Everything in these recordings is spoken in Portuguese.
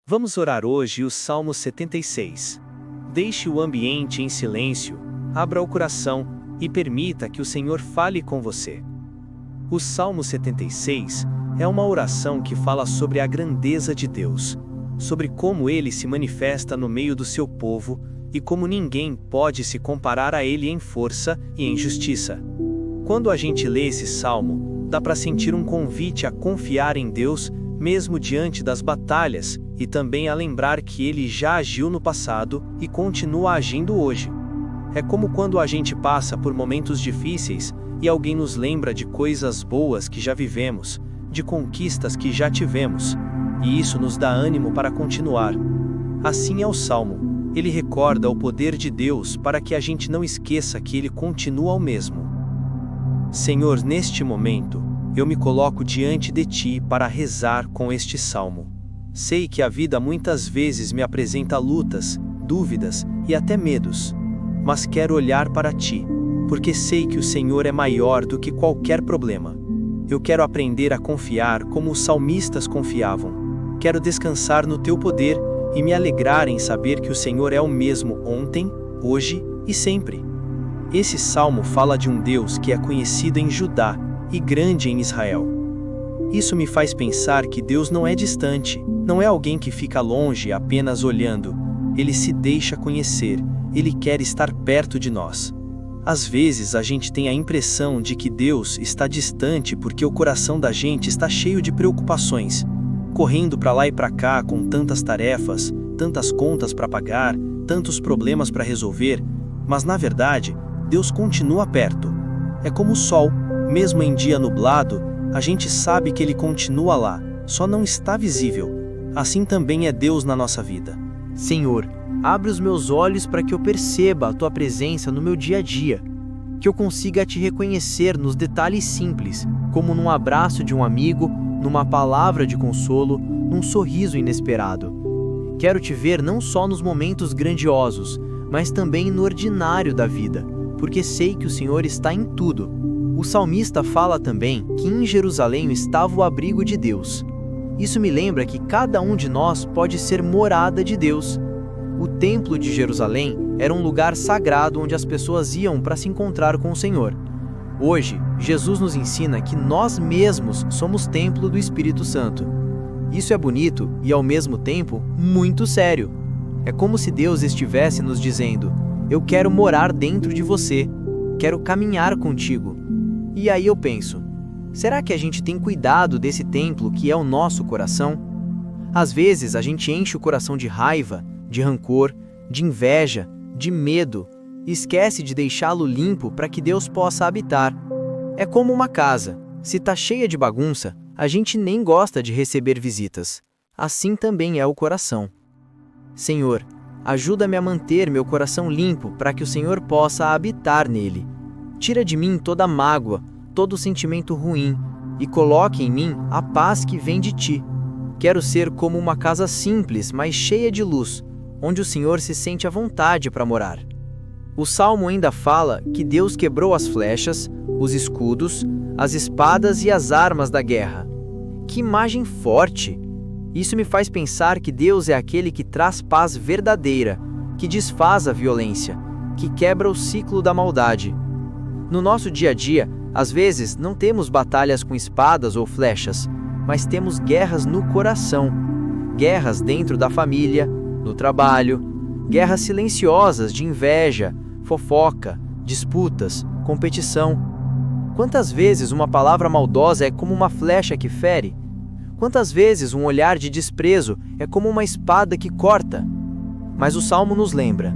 Vamos orar hoje o Salmo 76. Deixe o ambiente em silêncio, abra o coração e permita que o Senhor fale com você. O Salmo 76 é uma oração que fala sobre a grandeza de Deus, sobre como Ele se manifesta no meio do seu povo e como ninguém pode se comparar a Ele em força e em justiça. Quando a gente lê esse salmo, dá para sentir um convite a confiar em Deus, mesmo diante das batalhas, e também a lembrar que Ele já agiu no passado e continua agindo hoje. É como quando a gente passa por momentos difíceis e alguém nos lembra de coisas boas que já vivemos, de conquistas que já tivemos, e isso nos dá ânimo para continuar. Assim é o Salmo. Ele recorda o poder de Deus para que a gente não esqueça que Ele continua o mesmo. Senhor, neste momento, eu me coloco diante de Ti para rezar com este salmo. Sei que a vida muitas vezes me apresenta lutas, dúvidas e até medos, mas quero olhar para Ti, porque sei que o Senhor é maior do que qualquer problema. Eu quero aprender a confiar como os salmistas confiavam. Quero descansar no Teu poder e me alegrar em saber que o Senhor é o mesmo ontem, hoje e sempre. Esse salmo fala de um Deus que é conhecido em Judá e grande em Israel. Isso me faz pensar que Deus não é distante, não é alguém que fica longe apenas olhando. Ele se deixa conhecer, Ele quer estar perto de nós. Às vezes a gente tem a impressão de que Deus está distante porque o coração da gente está cheio de preocupações, correndo para lá e para cá com tantas tarefas, tantas contas para pagar, tantos problemas para resolver, mas na verdade, Deus continua perto. É como o sol, mesmo em dia nublado, a gente sabe que Ele continua lá, só não está visível. Assim também é Deus na nossa vida. Senhor, abre os meus olhos para que eu perceba a Tua presença no meu dia a dia, que eu consiga Te reconhecer nos detalhes simples, como num abraço de um amigo, numa palavra de consolo, num sorriso inesperado. Quero Te ver não só nos momentos grandiosos, mas também no ordinário da vida, porque sei que o Senhor está em tudo. O salmista fala também que em Jerusalém estava o abrigo de Deus. Isso me lembra que cada um de nós pode ser morada de Deus. O Templo de Jerusalém era um lugar sagrado onde as pessoas iam para se encontrar com o Senhor. Hoje, Jesus nos ensina que nós mesmos somos templo do Espírito Santo. Isso é bonito e, ao mesmo tempo, muito sério. É como se Deus estivesse nos dizendo: eu quero morar dentro de você, quero caminhar contigo. E aí eu penso, será que a gente tem cuidado desse templo que é o nosso coração? Às vezes a gente enche o coração de raiva, de rancor, de inveja, de medo, e esquece de deixá-lo limpo para que Deus possa habitar. É como uma casa, se está cheia de bagunça, a gente nem gosta de receber visitas. Assim também é o coração. Senhor, ajuda-me a manter meu coração limpo para que o Senhor possa habitar nele. Tira de mim toda mágoa, todo sentimento ruim, e coloque em mim a paz que vem de Ti. Quero ser como uma casa simples, mas cheia de luz, onde o Senhor se sente à vontade para morar. O Salmo ainda fala que Deus quebrou as flechas, os escudos, as espadas e as armas da guerra. Que imagem forte! Isso me faz pensar que Deus é aquele que traz paz verdadeira, que desfaz a violência, que quebra o ciclo da maldade. No nosso dia a dia, às vezes não temos batalhas com espadas ou flechas, mas temos guerras no coração. Guerras dentro da família, no trabalho, guerras silenciosas de inveja, fofoca, disputas, competição. Quantas vezes uma palavra maldosa é como uma flecha que fere? Quantas vezes um olhar de desprezo é como uma espada que corta? Mas o Salmo nos lembra: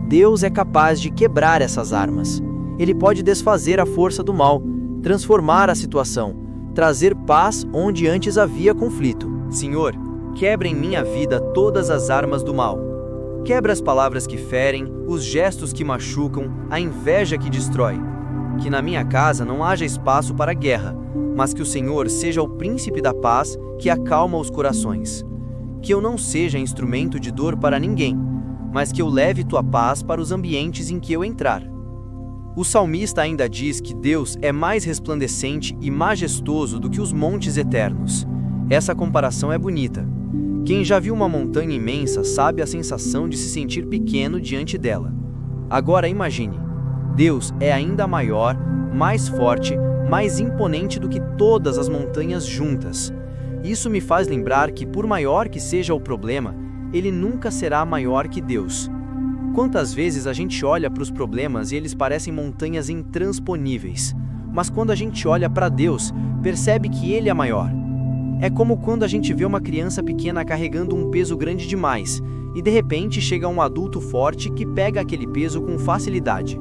Deus é capaz de quebrar essas armas. Ele pode desfazer a força do mal, transformar a situação, trazer paz onde antes havia conflito. Senhor, quebra em minha vida todas as armas do mal. Quebra as palavras que ferem, os gestos que machucam, a inveja que destrói. Que na minha casa não haja espaço para guerra, mas que o Senhor seja o príncipe da paz que acalma os corações. Que eu não seja instrumento de dor para ninguém, mas que eu leve Tua paz para os ambientes em que eu entrar. O salmista ainda diz que Deus é mais resplandecente e majestoso do que os montes eternos. Essa comparação é bonita. Quem já viu uma montanha imensa sabe a sensação de se sentir pequeno diante dela. Agora imagine, Deus é ainda maior, mais forte, mais imponente do que todas as montanhas juntas. Isso me faz lembrar que, por maior que seja o problema, ele nunca será maior que Deus. Quantas vezes a gente olha para os problemas e eles parecem montanhas intransponíveis, mas quando a gente olha para Deus, percebe que Ele é maior. É como quando a gente vê uma criança pequena carregando um peso grande demais, e de repente chega um adulto forte que pega aquele peso com facilidade.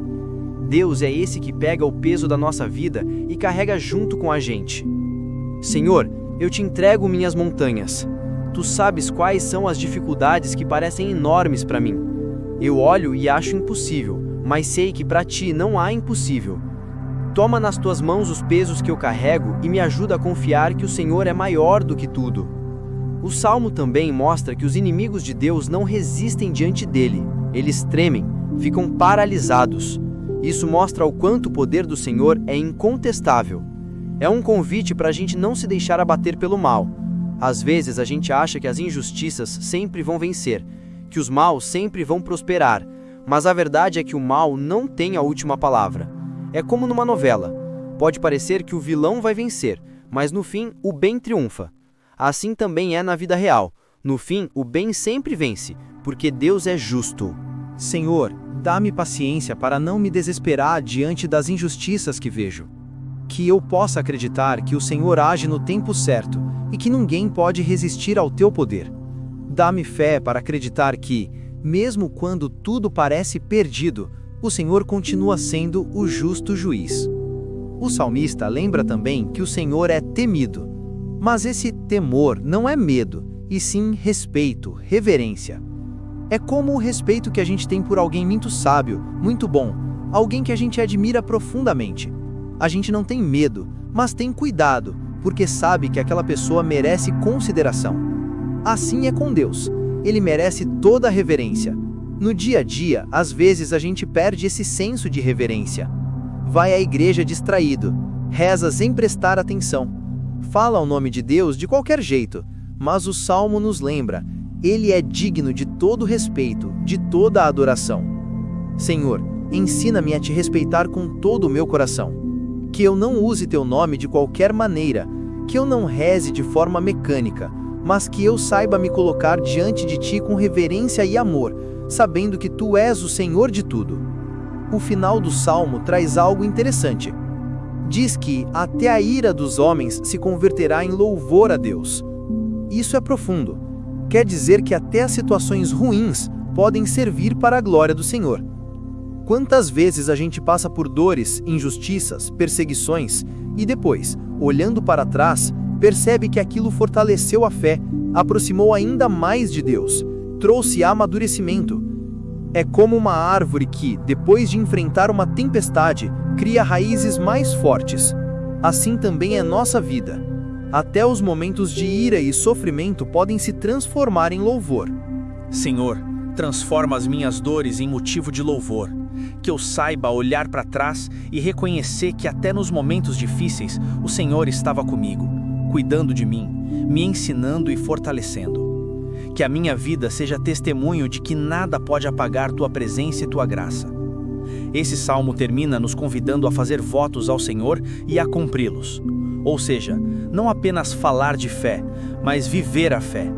Deus é esse que pega o peso da nossa vida e carrega junto com a gente. Senhor, eu te entrego minhas montanhas. Tu sabes quais são as dificuldades que parecem enormes para mim. Eu olho e acho impossível, mas sei que para ti não há impossível. Toma nas tuas mãos os pesos que eu carrego e me ajuda a confiar que o Senhor é maior do que tudo. O Salmo também mostra que os inimigos de Deus não resistem diante dele. Eles tremem, ficam paralisados. Isso mostra o quanto o poder do Senhor é incontestável. É um convite para a gente não se deixar abater pelo mal. Às vezes a gente acha que as injustiças sempre vão vencer, que os maus sempre vão prosperar, mas a verdade é que o mal não tem a última palavra. É como numa novela. Pode parecer que o vilão vai vencer, mas no fim o bem triunfa. Assim também é na vida real. No fim, o bem sempre vence, porque Deus é justo. Senhor, dá-me paciência para não me desesperar diante das injustiças que vejo. Que eu possa acreditar que o Senhor age no tempo certo e que ninguém pode resistir ao teu poder. Dá-me fé para acreditar que, mesmo quando tudo parece perdido, o Senhor continua sendo o justo juiz. O salmista lembra também que o Senhor é temido, mas esse temor não é medo, e sim respeito, reverência. É como o respeito que a gente tem por alguém muito sábio, muito bom, alguém que a gente admira profundamente. A gente não tem medo, mas tem cuidado, porque sabe que aquela pessoa merece consideração. Assim é com Deus. Ele merece toda a reverência. No dia a dia, às vezes a gente perde esse senso de reverência. Vai à igreja distraído, reza sem prestar atenção. Fala o nome de Deus de qualquer jeito, mas o Salmo nos lembra, ele é digno de todo respeito, de toda a adoração. Senhor, ensina-me a te respeitar com todo o meu coração. Que eu não use teu nome de qualquer maneira, que eu não reze de forma mecânica, mas que eu saiba me colocar diante de ti com reverência e amor, sabendo que tu és o Senhor de tudo. O final do Salmo traz algo interessante. Diz que até a ira dos homens se converterá em louvor a Deus. Isso é profundo. Quer dizer que até as situações ruins podem servir para a glória do Senhor. Quantas vezes a gente passa por dores, injustiças, perseguições, e depois, olhando para trás, percebe que aquilo fortaleceu a fé, aproximou ainda mais de Deus, trouxe amadurecimento. É como uma árvore que, depois de enfrentar uma tempestade, cria raízes mais fortes. Assim também é nossa vida. Até os momentos de ira e sofrimento podem se transformar em louvor. Senhor, transforma as minhas dores em motivo de louvor. Que eu saiba olhar para trás e reconhecer que até nos momentos difíceis o Senhor estava comigo, cuidando de mim, me ensinando e fortalecendo. Que a minha vida seja testemunho de que nada pode apagar tua presença e tua graça. Esse salmo termina nos convidando a fazer votos ao Senhor e a cumpri-los. Ou seja, não apenas falar de fé, mas viver a fé.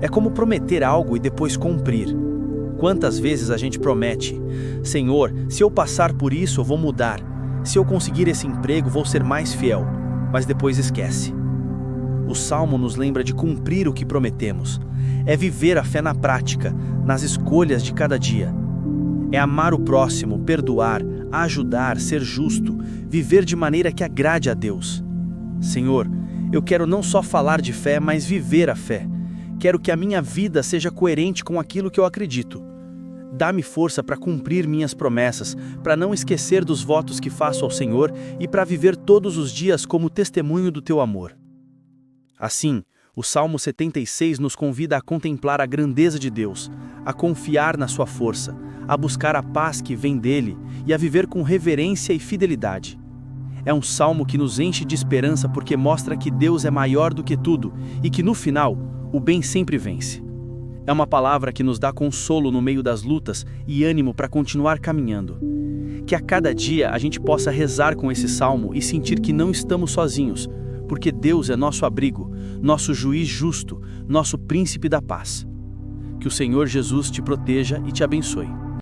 É como prometer algo e depois cumprir. Quantas vezes a gente promete: Senhor, se eu passar por isso eu vou mudar, se eu conseguir esse emprego vou ser mais fiel, mas depois esquece. O Salmo nos lembra de cumprir o que prometemos, é viver a fé na prática, nas escolhas de cada dia. É amar o próximo, perdoar, ajudar, ser justo, viver de maneira que agrade a Deus. Senhor, eu quero não só falar de fé, mas viver a fé. Quero que a minha vida seja coerente com aquilo que eu acredito. Dá-me força para cumprir minhas promessas, para não esquecer dos votos que faço ao Senhor e para viver todos os dias como testemunho do teu amor. Assim, o Salmo 76 nos convida a contemplar a grandeza de Deus, a confiar na sua força, a buscar a paz que vem dele e a viver com reverência e fidelidade. É um salmo que nos enche de esperança porque mostra que Deus é maior do que tudo e que, no final, O bem sempre vence. É uma palavra que nos dá consolo no meio das lutas e ânimo para continuar caminhando. Que a cada dia a gente possa rezar com esse salmo e sentir que não estamos sozinhos, porque Deus é nosso abrigo, nosso juiz justo, nosso príncipe da paz. Que o Senhor Jesus te proteja e te abençoe.